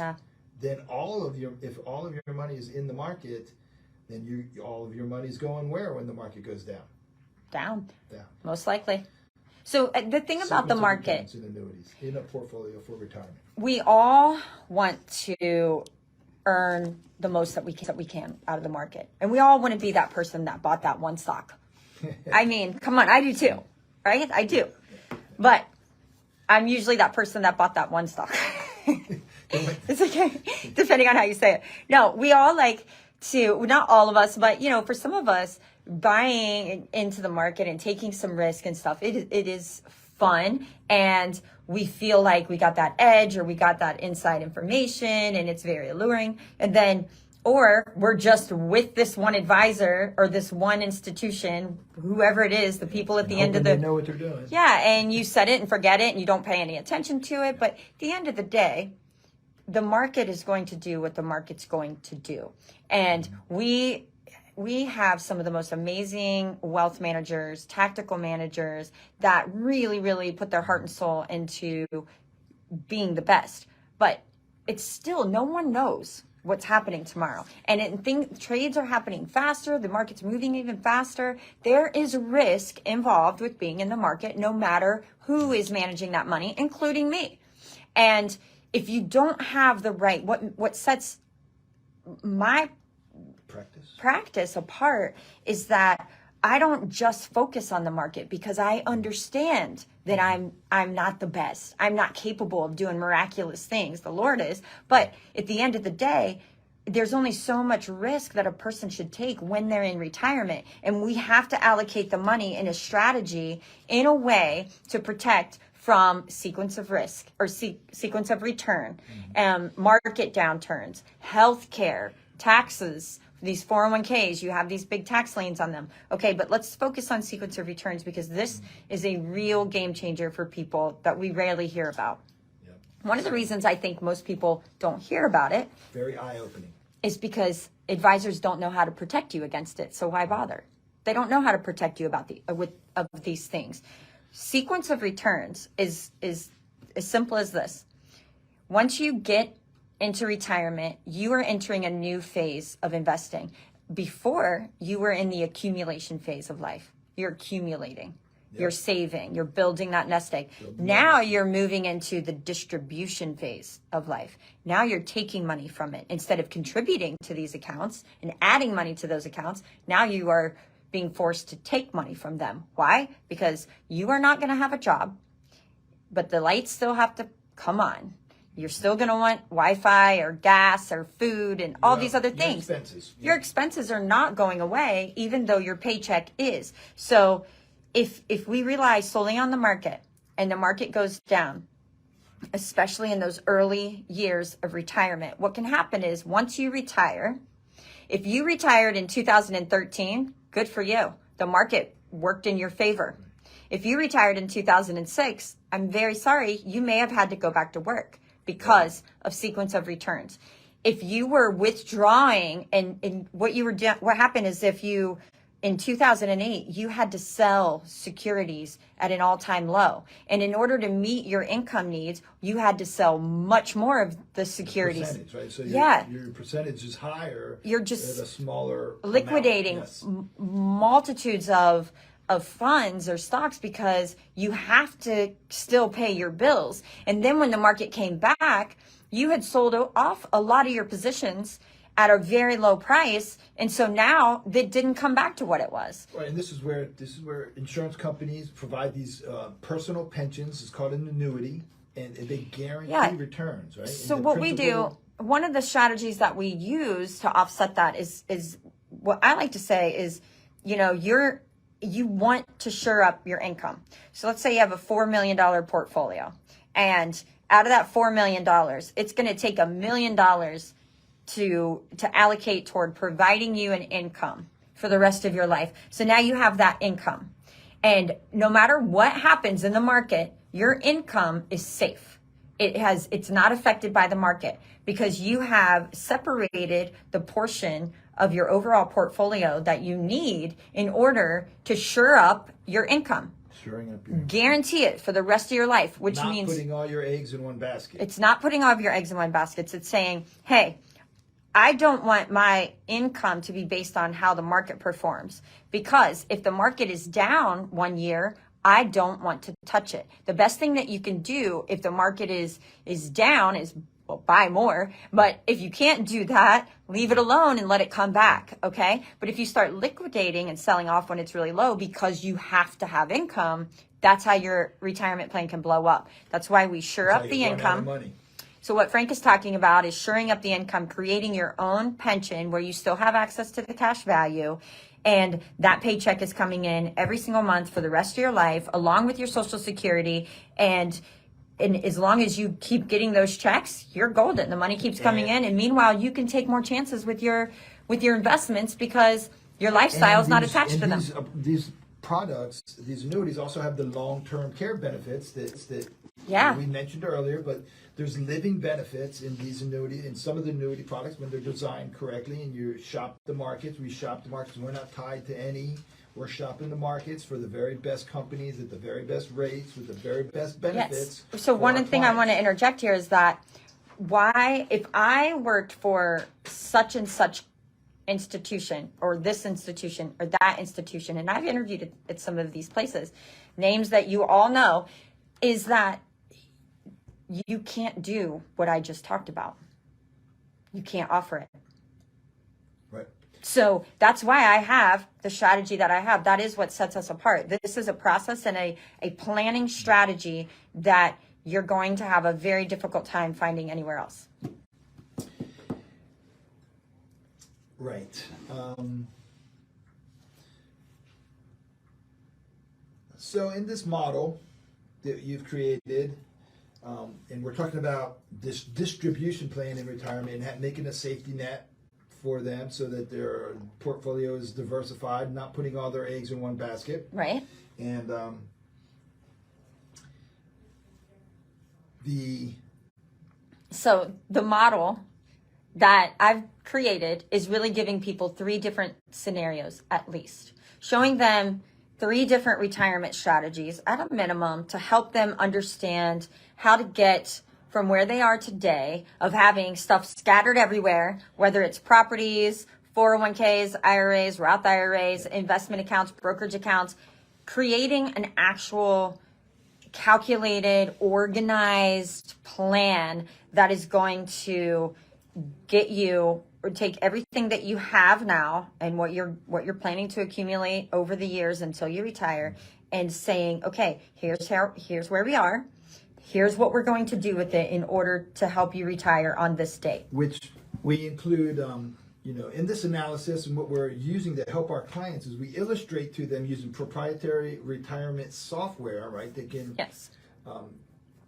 then if all of your money is in the market, then all of your money is going where when the market goes down?
Down. Most likely. So the thing about the market,
in annuities, in a portfolio for retirement,
we all want to earn the most that we can out of the market, and we all want to be that person that bought that one stock. I mean, come on, I do too, right? I do, but I'm usually that person that bought that one stock. It's okay, depending on how you say it. No, we all like to, not all of us, but for some of us, buying into the market and taking some risk and stuff, it is fun, and we feel like we got that edge or we got that inside information, and it's very alluring. And then, or we're just with this one advisor or this one institution, whoever it is, the people at the end of
they know what they're doing.
Yeah, and you set it and forget it and you don't pay any attention to it. But at the end of the day, the market is going to do what the market's going to do. And we have some of the most amazing wealth managers, tactical managers that really, really put their heart and soul into being the best. But it's still, no one knows what's happening tomorrow. And trades are happening faster. The market's moving even faster. There is risk involved with being in the market, no matter who is managing that money, including me. And if you don't have the right, what sets my practice apart is that I don't just focus on the market because I understand that I'm not the best. I'm not capable of doing miraculous things. The Lord is. But at the end of the day, there's only so much risk that a person should take when they're in retirement. And we have to allocate the money in a strategy in a way to protect from sequence of risk or sequence of return, market downturns, healthcare, taxes, these 401ks, you have these big tax liens on them. Okay, but let's focus on sequence of returns because this is a real game changer for people that we rarely hear about. Yep. One of the reasons I think most people don't hear about it.
Very eye-opening.
is because advisors don't know how to protect you against it. So why bother? They don't know how to protect you about of these things. Sequence of returns is as simple as this. Once you get into retirement, you are entering a new phase of investing. Before, you were in the accumulation phase of life. You're accumulating. Yep. You're saving. You're building that nest egg. Now you're moving into the distribution phase of life. Now you're taking money from it. Instead of contributing to these accounts and adding money to those accounts, now you are being forced to take money from them. Why? Because you are not going to have a job, but the lights still have to come on. You're still going to want Wi-Fi or gas or food and all these other things.
Your expenses.
Your expenses are not going away, even though your paycheck is. So if we rely solely on the market and the market goes down, especially in those early years of retirement, what can happen is once you retire, if you retired in 2013, good for you. The market worked in your favor. If you retired in 2006, I'm very sorry, you may have had to go back to work because of sequence of returns. If you were withdrawing and what happened is if you, in 2008, you had to sell securities at an all-time low. And in order to meet your income needs, you had to sell much more of the securities.
Percentage, right? So your percentage is higher.
You're just
at a smaller
liquidating
amount. Yes.
Multitudes of funds or stocks because you have to still pay your bills. And then when the market came back, you had sold off a lot of your positions at a very low price, and so now that didn't come back to what it was.
Right, and this is where insurance companies provide these personal pensions. It's called an annuity, and they guarantee returns, right?
So what we do, one of the strategies that we use to offset that is what I like to say is, you want to shore up your income. So let's say you have a $4 million portfolio, and out of that $4 million, it's going to take $1 million to allocate toward providing you an income for the rest of your life. So now you have that income. And no matter what happens in the market, your income is safe. It's not affected by the market because you have separated the portion of your overall portfolio that you need in order to shore up your income.
Shoring up your
Guarantee it for the rest of your life, which means
not putting all your eggs in one basket.
It's not putting all of your eggs in one basket. It's saying, hey, I don't want my income to be based on how the market performs, because if the market is down 1 year, I don't want to touch it. The best thing that you can do if the market is down is buy more. But if you can't do that, leave it alone and let it come back. Okay. But if you start liquidating and selling off when it's really low because you have to have income, that's how your retirement plan can blow up. That's why we shore up the income. So what Frank is talking about is shoring up the income, creating your own pension where you still have access to the cash value. And that paycheck is coming in every single month for the rest of your life, along with your Social Security. And as long as you keep getting those checks, you're golden. The money keeps coming in. And meanwhile, you can take more chances with your investments because your lifestyle is not attached to them.
These products, these annuities also have the long-term care benefits that we mentioned earlier, but there's living benefits in these annuity, in some of the annuity products when they're designed correctly, and you shop the markets. We shop the markets. We're not tied to any. We're shopping the markets for the very best companies at the very best rates with the very best benefits.
Yes. So one thing I want to interject here is that if I worked for such and such institution or this institution or that institution, and I've interviewed at some of these places, names that you all know, is that you can't do what I just talked about. You can't offer it.
Right.
So that's why I have the strategy that I have. That is what sets us apart. This is a process and a planning strategy that you're going to have a very difficult time finding anywhere else.
Right. So in this model that you've created, and we're talking about this distribution plan in retirement and making a safety net for them so that their portfolio is diversified, not putting all their eggs in one basket.
Right.
And
So the model that I've created is really giving people 3 different scenarios at least, showing them 3 different retirement strategies at a minimum to help them understand how to get from where they are today of having stuff scattered everywhere, whether it's properties, 401ks, IRAs, Roth IRAs, investment accounts, brokerage accounts, creating an actual calculated, organized plan that is going to get you or take everything that you have now and what you're planning to accumulate over the years until you retire and saying, okay, here's where we are. Here's what we're going to do with it in order to help you retire on this date.
Which we include, in this analysis, and what we're using to help our clients is we illustrate to them using proprietary retirement software, right? They can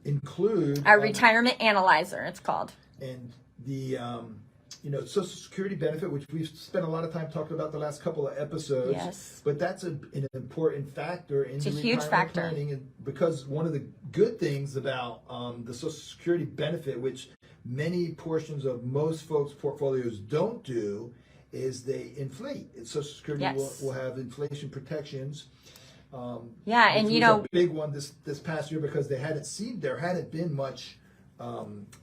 include
our retirement analyzer, it's called.
And the Social Security benefit, which we've spent a lot of time talking about the last couple of episodes.
Yes.
But that's an important factor in
it's a
the
huge
retirement
factor.
planning, and because one of the good things about the Social Security benefit, which many portions of most folks' portfolios don't do, is they inflate. Social Security will have inflation protections.
And
a big one this past year because there hadn't been much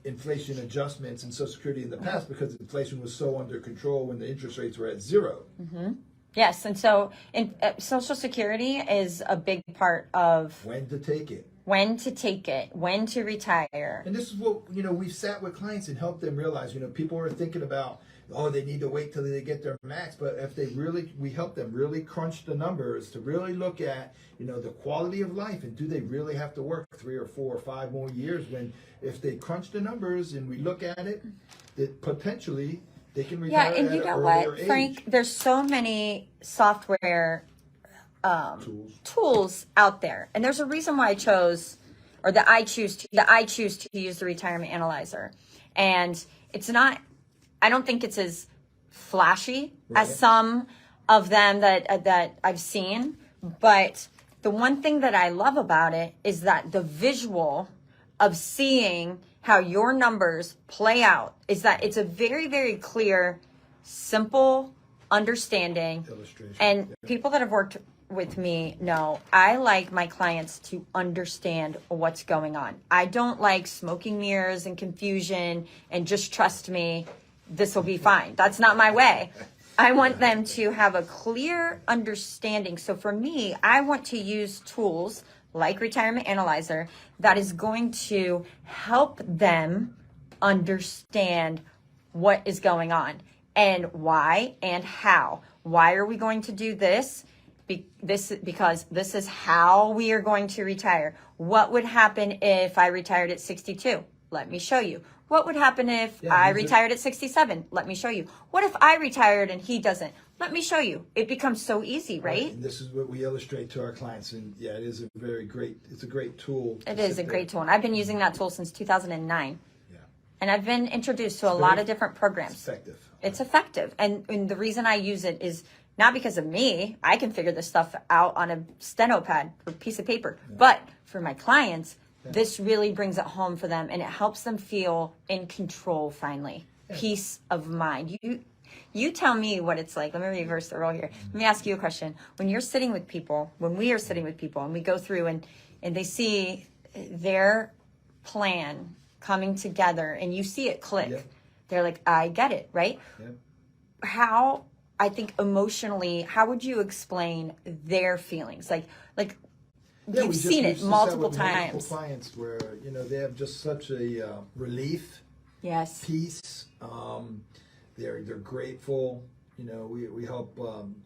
inflation adjustments in Social Security in the past because inflation was so under control when the interest rates were at 0.
Mm-hmm. Yes, and so Social Security is a big part of
when to take it,
when to retire.
And this is what we've sat with clients and helped them realize. People are thinking about, they need to wait till they get their max, but if we help them really crunch the numbers to really look at the quality of life, and do they really have to work 3 or 4 or 5 more years, when if they crunch the numbers and we look at it, that potentially they can retire
and
at
you
an
know
earlier
what,
age.
Frank, there's so many software tools out there, and there's a reason why I choose to use the retirement analyzer. And I don't think it's as flashy as some of them that I've seen, but the one thing that I love about it is that the visual of seeing how your numbers play out is that it's a very, very clear, simple understanding.
Illustration.
And people that have worked with me know I like my clients to understand what's going on. I don't like smoking mirrors and confusion and just trust me, this will be fine. That's not my way. I want them to have a clear understanding. So for me, I want to use tools like Retirement Analyzer that is going to help them understand what is going on and why and how. Why are we going to do this? Because this is how we are going to retire. What would happen if I retired at 62? Let me show you. What would happen if I retired at 67? Let me show you. What if I retired and he doesn't? Let me show you. It becomes so easy, right?
And this is what we illustrate to our clients. And it is it's a great tool.
It is a great tool. And I've been using that tool since 2009.
Yeah.
And I've been introduced to a lot of different programs.
It's effective.
It's effective. And the reason I use it is not because of me. I can figure this stuff out on a steno pad or piece of paper. Yeah. But for my clients, this really brings it home for them, and it helps them feel in control finally. Yeah. Peace of mind. You tell me what it's like. Let me reverse the role here. Let me ask you a question. When we are sitting with people, and we go through and they see their plan coming together and you see it click, they're like, I get it, right? How, I think emotionally, how would you explain their feelings? Like you've seen it multiple times.
Multiple clients where they have just such a relief, peace. They're grateful. We help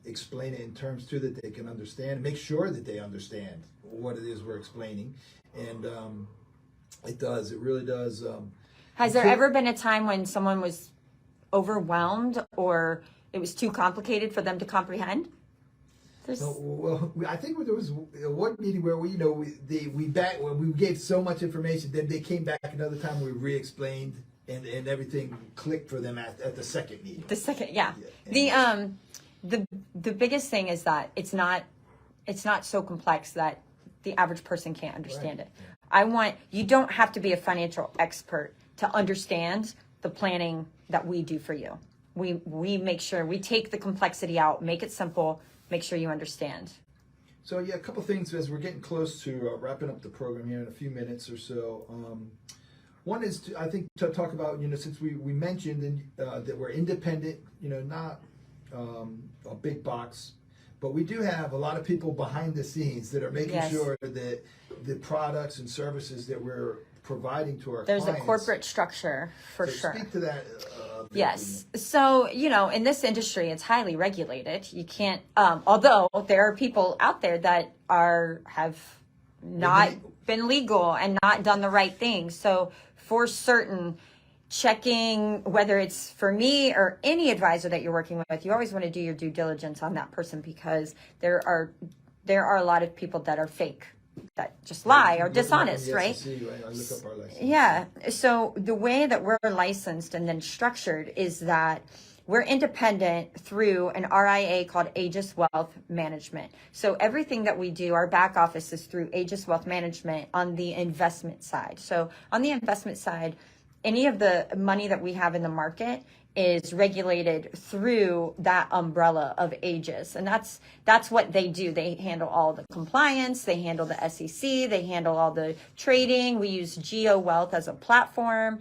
explain it in terms too that they can understand. Make sure that they understand what it is we're explaining, and it does. It really does.
Has there ever been a time when someone was overwhelmed or it was too complicated for them to comprehend?
Well, I think there was one meeting where we gave so much information, then they came back another time we re-explained and everything clicked for them at the second meeting. The second,
The biggest thing is that it's not so complex that the average person can't understand it. You don't have to be a financial expert to understand the planning that we do for you. We make sure we take the complexity out, make it simple, make sure you understand.
So yeah, a couple things as we're getting close to wrapping up the program here in a few minutes or so. One is to talk about, since we mentioned that we're independent, not a big box, but we do have a lot of people behind the scenes that are making sure that the products and services that we're providing to our
There's
clients.
a corporate structure for sure.
Speak to that.
Yes. So, in this industry, it's highly regulated. You can't, although there are people out there that have not been legal and not done the right thing. So for certain, checking whether it's for me or any advisor that you're working with, you always want to do your due diligence on that person, because there are a lot of people that are fake, that just lie or dishonest, right?
I look up our license.
Yeah. So the way that we're licensed and then structured is that we're independent through an RIA called Aegis Wealth Management. So everything that we do, our back office is through Aegis Wealth Management on the investment side. So on the investment side, any of the money that we have in the market is regulated through that umbrella of Aegis. And that's what they do. They handle all the compliance, they handle the SEC, they handle all the trading. We use Geo Wealth as a platform.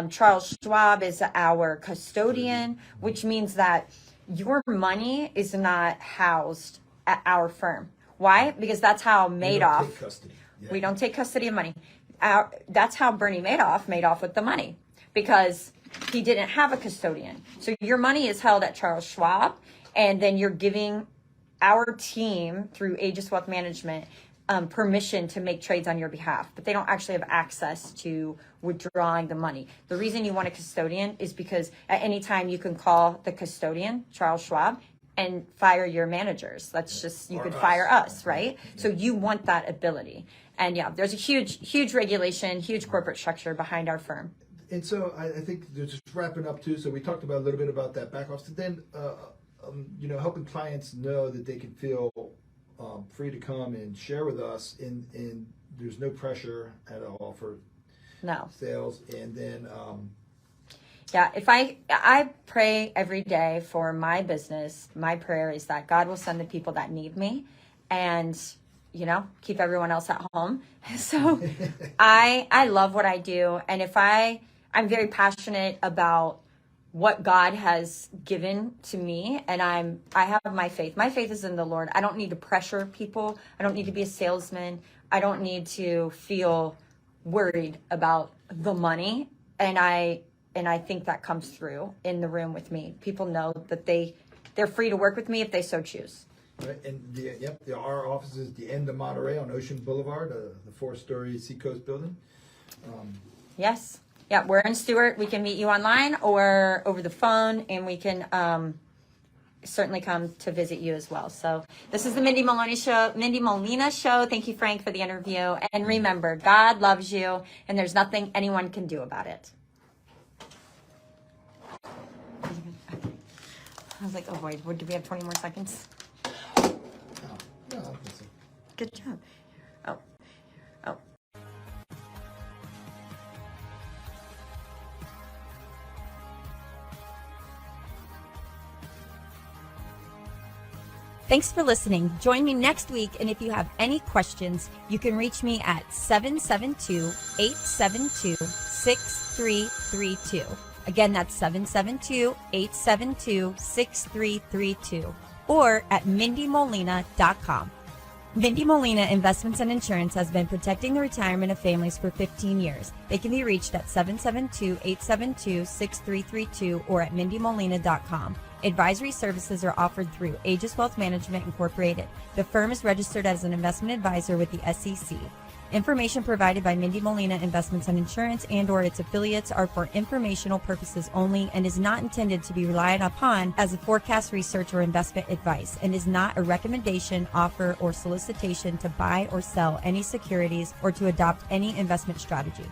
Charles Schwab is our custodian, which means that your money is not housed at our firm. Why? Because that's how Madoff, we don't take custody of money. That's how Bernie Madoff made off with the money, because he didn't have a custodian. So your money is held at Charles Schwab, and then you're giving our team through Aegis Wealth Management permission to make trades on your behalf, but they don't actually have access to withdrawing the money. The reason you want a custodian is because at any time you can call the custodian, Charles Schwab, and fire your managers. That's just, you could fire us, right? So you want that ability. And yeah, there's a huge regulation, huge corporate structure behind our firm.
And so I think just wrapping up too. So we talked about a little bit about that back office. Then, helping clients know that they can feel free to come and share with us, and there's no pressure at all for sales. And then,
if I pray every day for my business. My prayer is that God will send the people that need me, and keep everyone else at home. So I love what I do. And I'm very passionate about what God has given to me. And I have my faith. My faith is in the Lord. I don't need to pressure people. I don't need to be a salesman. I don't need to feel worried about the money. And I think that comes through in the room with me. People know that they're free to work with me if they so choose.
Right, and our office is the end of Monterey on Ocean Boulevard, the 4-story Seacoast building.
Yes. Yeah, we're in Stewart. We can meet you online or over the phone, and we can certainly come to visit you as well. So this is the Mindie Molina Show. Thank you, Frank, for the interview. And remember, God loves you, and there's nothing anyone can do about it. I was like, oh boy, do we have 20 more seconds?
No.
Good job. Oh. Thanks for listening. Join me next week, and if you have any questions, you can reach me at 772-872-6332. Again, that's 772-872-6332, or at MindieMolina.com. Mindie Molina Investments and Insurance has been protecting the retirement of families for 15 years. They can be reached at 772-872-6332 or at MindieMolina.com. Advisory services are offered through Aegis Wealth Management Incorporated. The firm is registered as an investment advisor with the SEC. Information provided by Mindie Molina Investments and Insurance and/or its affiliates are for informational purposes only and is not intended to be relied upon as a forecast, research, or investment advice, and is not a recommendation, offer, or solicitation to buy or sell any securities or to adopt any investment strategy.